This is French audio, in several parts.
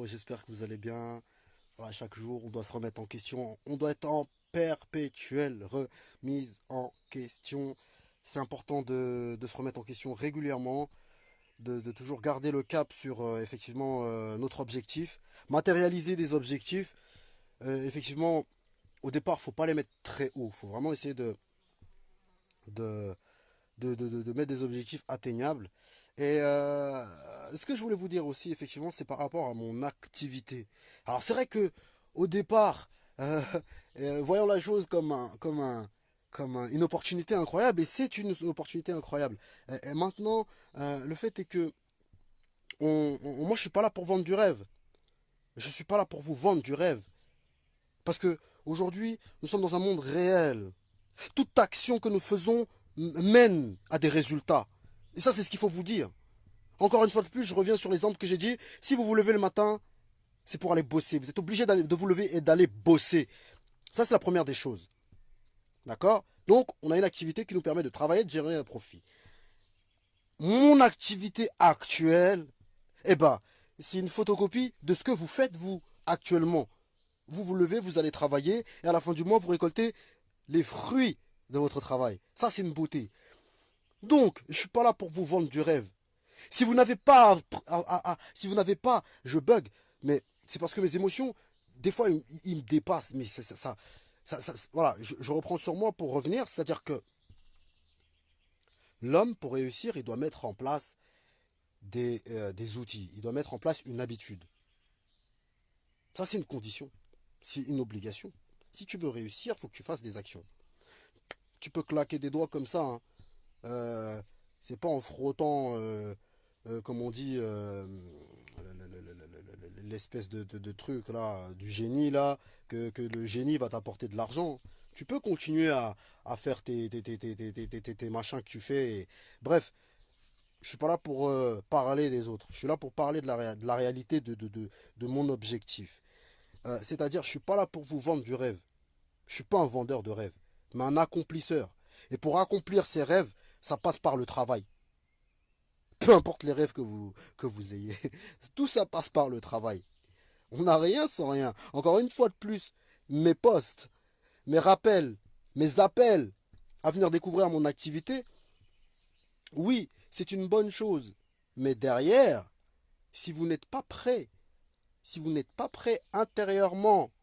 hello, j'espère que vous allez bien. Voilà, chaque jour, on doit se remettre en question. On doit être en perpétuelle remise en question. C'est important de se remettre en question régulièrement, de toujours garder le cap sur effectivement notre objectif. Matérialiser des objectifs. Effectivement, au départ, faut pas les mettre très haut. Faut vraiment essayer de, de mettre des objectifs atteignables. Et ce que je voulais vous dire aussi, effectivement, c'est par rapport à mon activité. Alors c'est vrai que au départ, euh, voyons la chose une opportunité incroyable, et c'est une opportunité incroyable. Et maintenant, le fait est que moi, je suis pas là pour vendre du rêve. Je suis pas là pour vous vendre du rêve, parce que aujourd'hui, nous sommes dans un monde réel. Toute action que nous faisons mène à des résultats. Et ça, c'est ce qu'il faut vous dire. Encore une fois de plus, je reviens sur l'exemple que j'ai dit. Si vous vous levez le matin, c'est pour aller bosser. Vous êtes obligé de vous lever et d'aller bosser. Ça, c'est la première des choses. D'accord? Donc, on a une activité qui nous permet de travailler, de générer un profit. Mon activité actuelle, eh ben, c'est une photocopie de ce que vous faites, vous, actuellement. Vous vous levez, vous allez travailler, et à la fin du mois, vous récoltez les fruits de votre travail. Ça, c'est une beauté. Donc, je ne suis pas là pour vous vendre du rêve. Si vous n'avez pas, si vous n'avez pas, je bug, mais c'est parce que mes émotions, des fois, ils me dépassent. Mais voilà, je reprends sur moi pour revenir, c'est-à-dire que l'homme, pour réussir, il doit mettre en place des outils, il doit mettre en place une habitude. Ça, c'est une condition, c'est une obligation. Si tu veux réussir, il faut que tu fasses des actions. Tu peux claquer des doigts comme ça, hein. Euh, c'est pas en frottant, comme on dit, l'espèce de truc là, du génie là, que le génie va t'apporter de l'argent. Tu peux continuer à faire tes machins que tu fais. Bref, je suis pas là pour parler des autres. Je suis là pour parler de la réalité de mon objectif. C'est-à-dire, je suis pas là pour vous vendre du rêve. Je suis pas un vendeur de rêve, mais un accomplisseur. Et pour accomplir ces rêves, ça passe par le travail. Peu importe les rêves que vous ayez. Tout ça passe par le travail. On n'a rien sans rien. Encore une fois de plus, mes posts, mes rappels, mes appels à venir découvrir mon activité, oui, c'est une bonne chose. Mais derrière, si vous n'êtes pas prêt, si vous n'êtes pas prêt intérieurement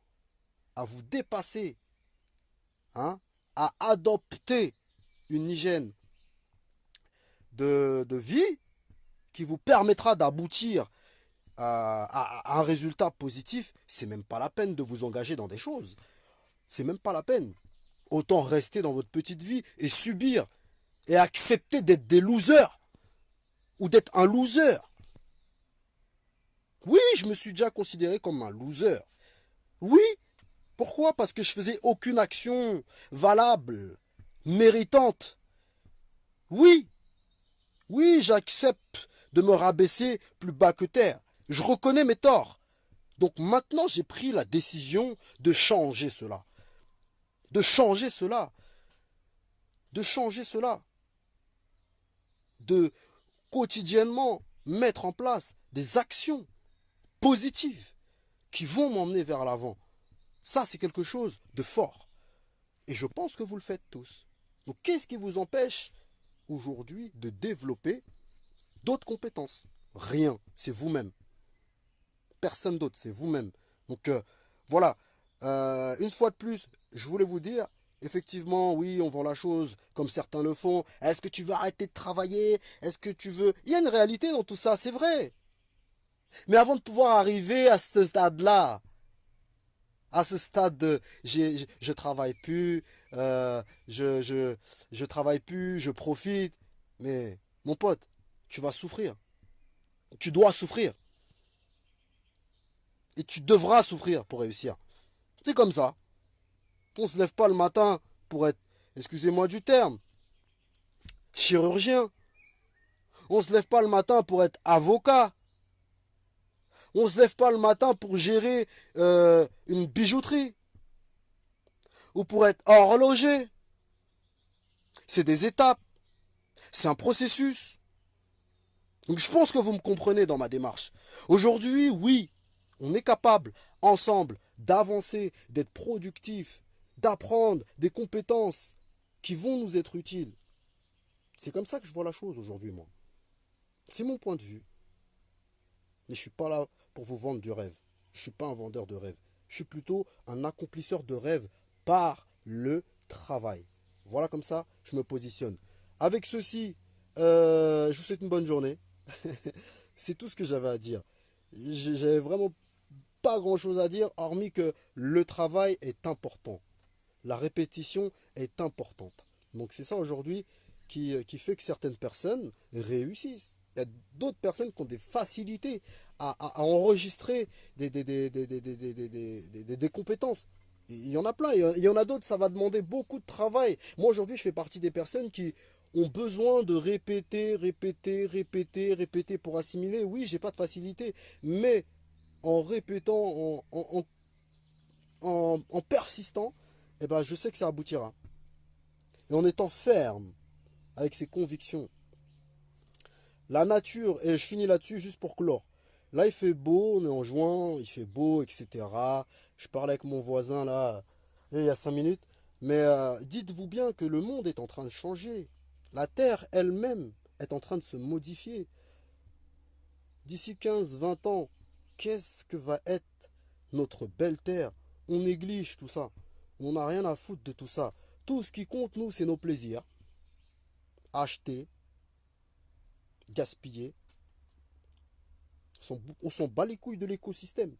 à vous dépasser, hein, à adopter une hygiène de vie qui vous permettra d'aboutir à un résultat positif, c'est même pas la peine de vous engager dans des choses. C'est même pas la peine. Autant rester dans votre petite vie et subir et accepter d'être des losers ou d'être un loser. Oui, je me suis déjà considéré comme un loser. Oui, pourquoi? Parce que je faisais aucune action valable, méritante. Oui, oui, j'accepte de me rabaisser plus bas que terre. Je reconnais mes torts. Donc maintenant, j'ai pris la décision de changer cela. De changer cela. De changer cela. De quotidiennement mettre en place des actions positives qui vont m'emmener vers l'avant. Ça, c'est quelque chose de fort. Et je pense que vous le faites tous. Donc qu'est-ce qui vous empêche aujourd'hui de développer d'autres compétences? Rien, c'est vous-même. Personne d'autre, c'est vous-même. Donc voilà. Une fois de plus, je voulais vous dire, effectivement, oui, on vend la chose comme certains le font. Est-ce que tu veux arrêter de travailler? Est-ce que tu veux... Il y a une réalité dans tout ça, c'est vrai. Mais avant de pouvoir arriver à ce stade-là, à ce stade de je travaille plus, je travaille plus, je profite. Mais mon pote, tu vas souffrir. Tu dois souffrir. Et tu devras souffrir pour réussir. C'est comme ça. On ne se lève pas le matin pour être, excusez-moi du terme, chirurgien. On ne se lève pas le matin pour être avocat. On ne se lève pas le matin pour gérer une bijouterie. Ou pour être horloger. C'est des étapes. C'est un processus. Donc je pense que vous me comprenez dans ma démarche. Aujourd'hui, oui, on est capable, ensemble, d'avancer, d'être productifs, d'apprendre des compétences qui vont nous être utiles. C'est comme ça que je vois la chose aujourd'hui, moi. C'est mon point de vue. Mais je ne suis pas là pour vous vendre du rêve. Je ne suis pas un vendeur de rêve. Je suis plutôt un accomplisseur de rêves par le travail. Voilà comme ça, je me positionne. Avec ceci, je vous souhaite une bonne journée. C'est tout ce que j'avais à dire. J'avais vraiment pas grand-chose à dire, hormis que le travail est important. La répétition est importante. Donc c'est ça aujourd'hui qui fait que certaines personnes réussissent. Il y a d'autres personnes qui ont des facilités à enregistrer des compétences. Il y en a plein. Il y en a d'autres, ça va demander beaucoup de travail. Moi aujourd'hui, je fais partie des personnes qui ont besoin de répéter, répéter, répéter, répéter pour assimiler. Oui, j'ai pas de facilité, mais en répétant, en persistant, eh ben, je sais que ça aboutira. Et en étant ferme avec ses convictions. La nature, et je finis là-dessus juste pour clore. Là, il fait beau, on est en juin, il fait beau, etc. Je parlais avec mon voisin là, il y a 5 minutes. Mais dites-vous bien que le monde est en train de changer. La Terre elle-même est en train de se modifier. D'ici 15, 20 ans, qu'est-ce que va être notre belle Terre? On néglige tout ça. On n'a rien à foutre de tout ça. Tout ce qui compte, nous, c'est nos plaisirs. Acheter, gaspiller. On s'en bat les couilles de l'écosystème.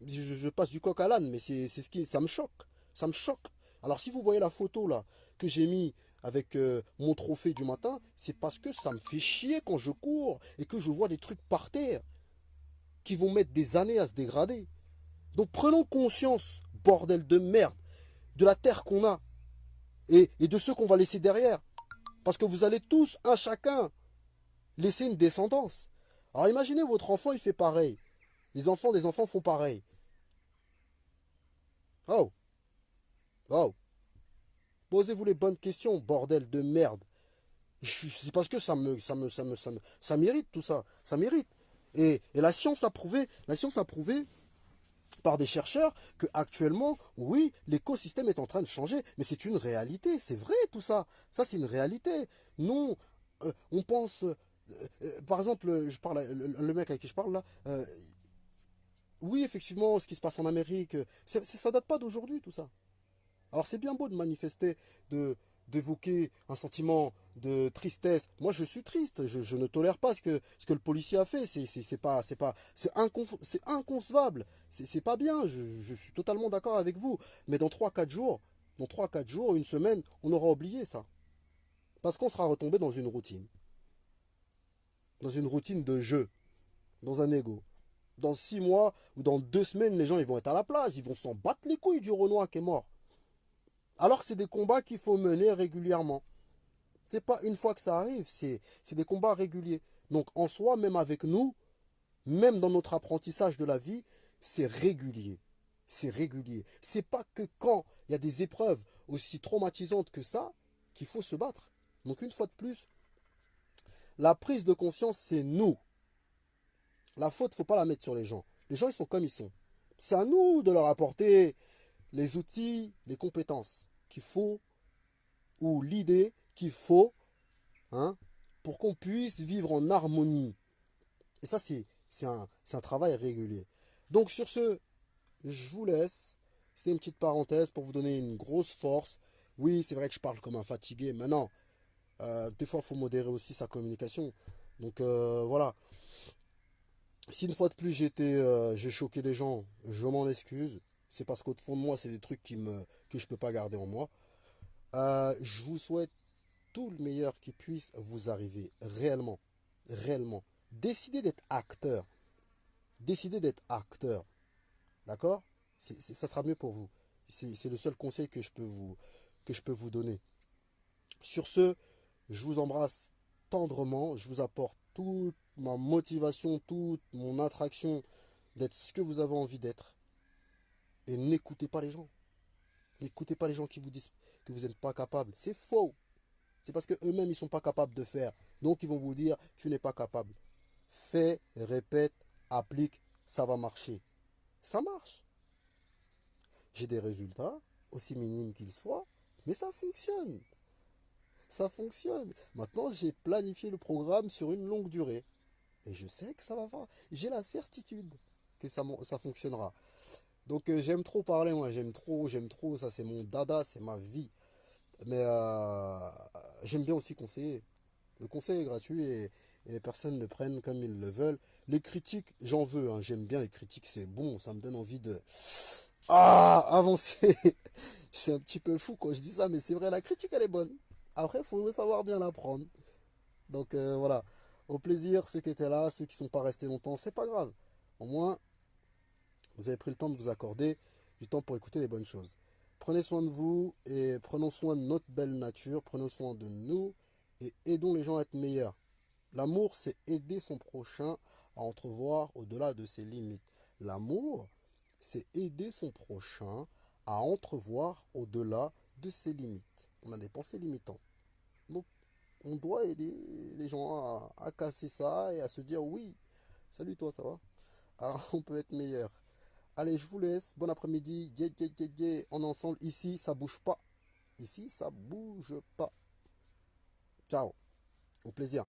Je passe du coq à l'âne, mais c'est ce qui, ça me choque. Ça me choque. Alors si vous voyez la photo là que j'ai mis avec mon trophée du matin, c'est parce que ça me fait chier quand je cours et que je vois des trucs par terre qui vont mettre des années à se dégrader. Donc prenons conscience, bordel de merde, de la terre qu'on a et de ceux qu'on va laisser derrière. Parce que vous allez tous, un chacun, laisser une descendance. Alors imaginez votre enfant, il fait pareil. Les enfants des enfants font pareil. Oh, oh. Posez-vous les bonnes questions, bordel de merde. C'est parce que ça mérite tout ça. Ça mérite. Et la science a prouvé par des chercheurs que actuellement, oui, l'écosystème est en train de changer. Mais c'est une réalité. C'est vrai tout ça. Ça, c'est une réalité. Non, on pense. Par exemple, je parle, le mec avec qui je parle là, oui, effectivement, ce qui se passe en Amérique, ça date pas d'aujourd'hui tout ça. Alors c'est bien beau de manifester, d'évoquer un sentiment de tristesse. Moi je suis triste, je ne tolère pas ce que le policier a fait. C'est inconcevable. C'est pas bien, je suis totalement d'accord avec vous. Mais dans 3 4 jours, une semaine, on aura oublié ça. Parce qu'on sera retombé dans une routine de jeu, dans un ego. Dans 6 mois ou dans 2 semaines, les gens ils vont être à la plage, ils vont s'en battre les couilles du Renoir qui est mort. Alors que c'est des combats qu'il faut mener régulièrement. C'est pas une fois que ça arrive, c'est des combats réguliers. Donc en soi, même avec nous, même dans notre apprentissage de la vie, c'est régulier. C'est régulier. C'est pas que quand il y a des épreuves aussi traumatisantes que ça qu'il faut se battre. Donc une fois de plus, la prise de conscience, c'est nous. La faute, faut pas la mettre sur les gens. Les gens, ils sont comme ils sont. C'est à nous de leur apporter les outils, les compétences qu'il faut ou l'idée qu'il faut, hein, pour qu'on puisse vivre en harmonie. Et ça, c'est un travail régulier. Donc sur ce, je vous laisse. C'était une petite parenthèse pour vous donner une grosse force. Oui, c'est vrai que je parle comme un fatigué. Maintenant, des fois, il faut modérer aussi sa communication. Donc voilà. Si une fois de plus j'ai choqué des gens, je m'en excuse. C'est parce qu'au fond de moi, c'est des trucs que je ne peux pas garder en moi. Je vous souhaite tout le meilleur qui puisse vous arriver, réellement, réellement. Décidez d'être acteur, décidez d'être acteur, d'accord? Ça sera mieux pour vous. C'est le seul conseil que je peux vous donner. Sur ce, je vous embrasse tendrement, je vous apporte toute ma motivation, toute mon attraction d'être ce que vous avez envie d'être. Et n'écoutez pas les gens. N'écoutez pas les gens qui vous disent que vous n'êtes pas capable. C'est faux. C'est parce qu'eux-mêmes, ils ne sont pas capables de faire. Donc, ils vont vous dire, tu n'es pas capable. Fais, répète, applique, ça va marcher. Ça marche. J'ai des résultats, aussi minimes qu'ils soient, mais ça fonctionne. Ça fonctionne. Maintenant, j'ai planifié le programme sur une longue durée. Et je sais que ça va faire. J'ai la certitude que ça fonctionnera. Donc j'aime trop parler, moi, j'aime trop, ça c'est mon dada, c'est ma vie. Mais j'aime bien aussi conseiller. Le conseil est gratuit et les personnes le prennent comme ils le veulent. Les critiques, j'en veux, hein, j'aime bien les critiques, c'est bon, ça me donne envie de avancer. Je suis un petit peu fou quand je dis ça, mais c'est vrai, la critique elle est bonne. Après, il faut savoir bien la prendre. Donc voilà, au plaisir, ceux qui étaient là, ceux qui ne sont pas restés longtemps, c'est pas grave. Au moins, vous avez pris le temps de vous accorder du temps pour écouter les bonnes choses. Prenez soin de vous et prenons soin de notre belle nature, prenons soin de nous et aidons les gens à être meilleurs. L'amour, c'est aider son prochain à entrevoir au-delà de ses limites. L'amour, c'est aider son prochain à entrevoir au-delà de ses limites. On a des pensées limitantes. Donc, on doit aider les gens à casser ça et à se dire oui, salut toi, ça va? Ah, on peut être meilleur. Allez, je vous laisse. Bon après-midi. Yeah, yeah, yeah, yeah. On est ensemble. Ici, ça bouge pas. Ici, ça bouge pas. Ciao. Au plaisir.